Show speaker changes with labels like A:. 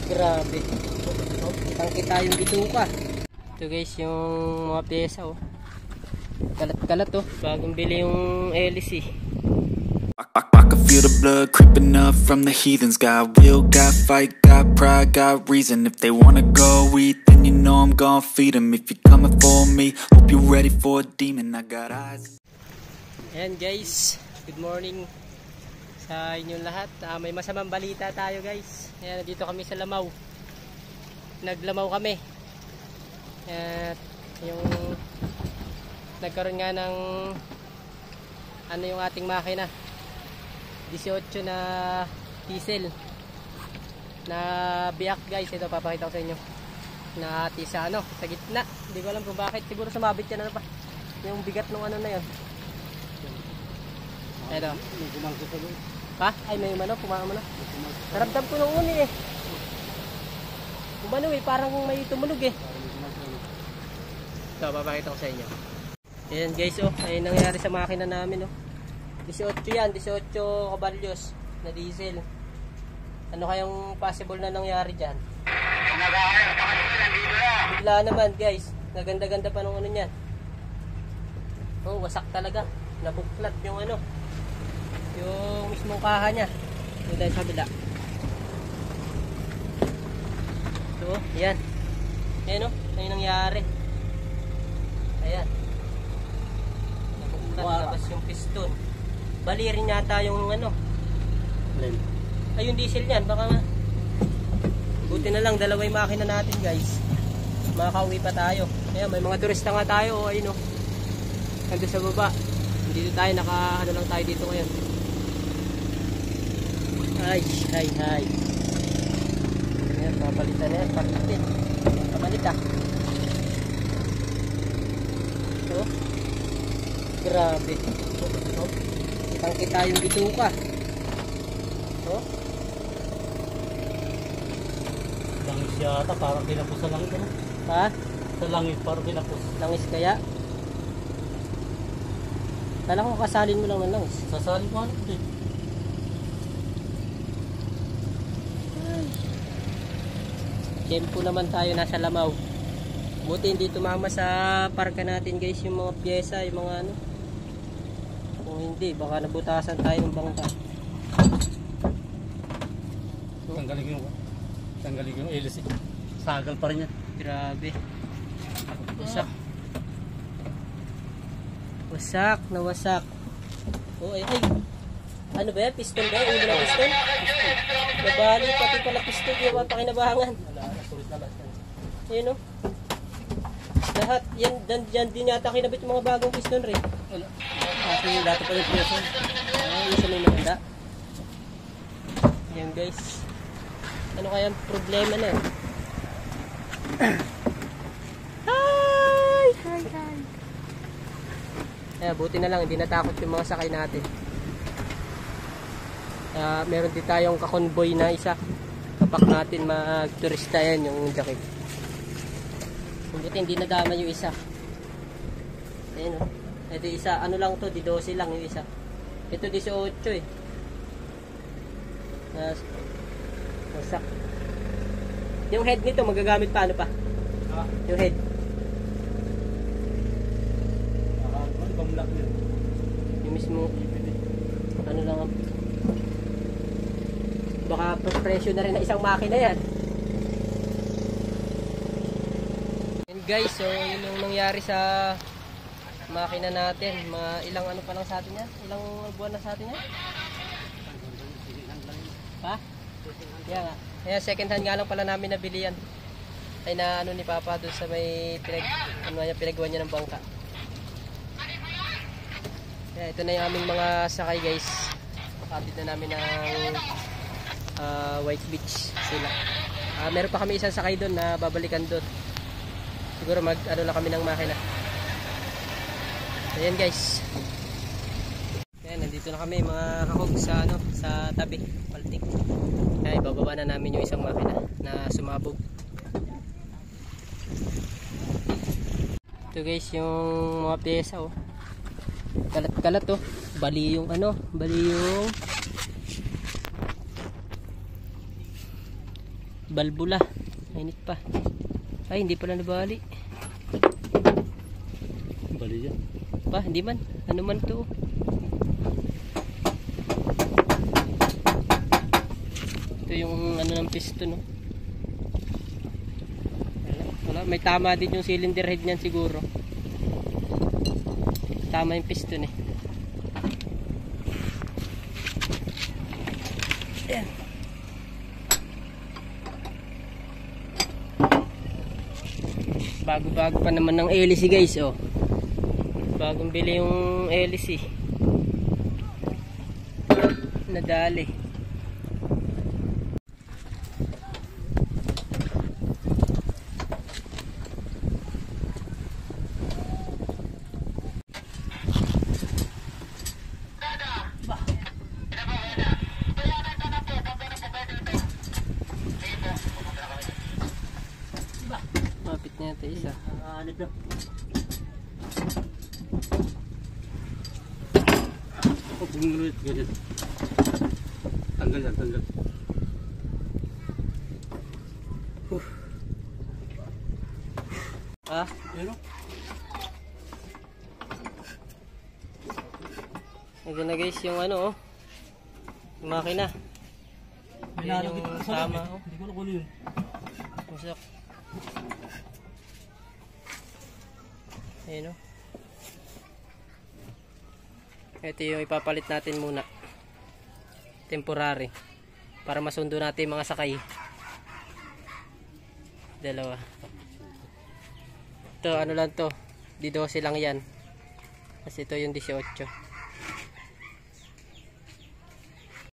A: Grabe. Kitang-kita yung bituka. Ito guys, yung mga pyesa oh. Kalat-kalat oh. Bagong bili yung LC.
B: I can feel the blood creeping up from the heathens. Got will, got fight, got pride, got reason. If they wanna go eat, then you know I'm gon' feed them. If you're coming for me, hope you're ready for a demon. I got eyes.
A: Ayan guys, good morning sa inyong lahat. May masamang balita tayo guys. Ayan, dito kami sa Lamaw. Naglamaw kami. At yung nagkaroon nga ng ano yung ating makina 18 na diesel na biyak guys. Ito papakita ko sa inyo na ati sa ano sa gitna. Hindi ko alam kung bakit, siguro sumabit yan ano pa yung bigat ng ano na yun. Ito pa ay may umano pumama na. Naramdam ko nung uni eh umano eh, parang may tumunog eh. Ito papakita ko sa inyo. Ayan guys oh, ay nangyari sa makina namin oh. 18 yan, 18 kabalyos na diesel. Ano kayang possible na nangyari dyan? Bigla naman guys, naganda-ganda pa nung ano nyan. Oh, wasak talaga. Nabuklat yung ano, yung mismong kaha nya. Yung dahil sa kabila. So, yan. Ayan o, ano yung nangyari. Ayan. Nabuklat, labas yung piston. Bali rin yata yung ano ay yung diesel yan, baka nga buti na lang dalawa yung makina natin guys, makakauwi pa tayo. Ayan, may mga turista nga tayo oh, ayun oh, nandun sa baba. Dito tayo, naka ano lang tayo dito ngayon. Ay ayan, papalitan na yan, papalit ah. So, grabe oh. Kitang-kita yung bituka. Oh.
C: Langis yata, parang kinapos sa langis. Ano?
A: Ha?
C: Sa langis, parang kinapos.
A: Langis kaya? Kala ko kasalin mo lang ng langis.
C: Sasalin mo ano din.
A: Tempo naman tayo, nasa Lamaw. Buti hindi tumama sa parka natin guys yung mga pyesa, yung mga ano. Kung hindi, baka nabutasan tayo ng bangka.
C: Tanggalin yung LC. Sagal pa rin yan.
A: Grabe. Wasak. Oh, ay. Ano ba yan? Piston ba yan? Ulo na piston? Nabali, pati pala piston. Yung mga pakinabangan. Ayun o. Lahat. Yan din yata kinabit yung mga bagong piston rin.
C: Kasi dati pa yung preso.
A: Isa may maganda. Yan guys. Ano kaya ang problema na? Hi. Buti na lang hindi natakot yung mga sakay natin. Meron din tayong kakonboy na isa. Kapak natin mag-turista yan yung jacket. Buti hindi nadama yung isa. Ayun o. Ito isa, ano lang to, 12 lang yung isa. Ito 18 eh. Wasak. Yung head nito magagamit paano pa? Yung head. Yung mismo ano lang baka presyo na rin na isang makina yan. And guys, so yun yung nangyari sa makina natin. Mga ilang ano pa lang sa atin yan? Ilang buwan na sa atin yan? Ha? Yeah, kaya second hand nga lang pala namin nabili yan. Ay na ano ni Papa doon sa may pinagawa niya ng bangka. Kaya ito na yung aming mga sakay guys. Kapit na namin ng White Beach sila. Meron pa kami isang sakay doon na babalikan doon. Siguro mag ano lang kami ng makina. Ayan guys. Ayan, nandito na kami mga kakog sa ano, sa tabi, Baltic. Ayan, ibababa na namin yung isang makina na sumabog. Ito guys yung mga pyesa oh. Kalat-kalat oh. Bali yung ano, Balbula. Mainit pa. Ay, hindi pala nabali.
C: Bali yan.
A: Pa, hindi man. Ano man to? Ito yung ano ng piston, no? Wala. May tama din yung cylinder head niyan siguro. Tama yung piston eh. Ayan. Bago-bago pa naman ng hélice guys, oh. Bagong bili yung hélice. Nadali. Mapit na yata isa.
C: Anip na. Oh, bumulit. Ganyan. Tanggal yan, tanggal.
A: Ah,
C: Pero,
A: ito na guys yung ano, oh. Yung makina.
C: may
A: Yan
C: nalagit
A: yung
C: ko sa
A: tama,
C: loob,
A: oh.
C: Hindi ko na kuno yun.
A: Usok. Ayun, oh. Ito yung ipapalit natin muna. Temporary. Para masundo natin yung mga sakay. Dalawa. Ito, ano lang to. Di 12 lang yan. Kasi ito yung 18.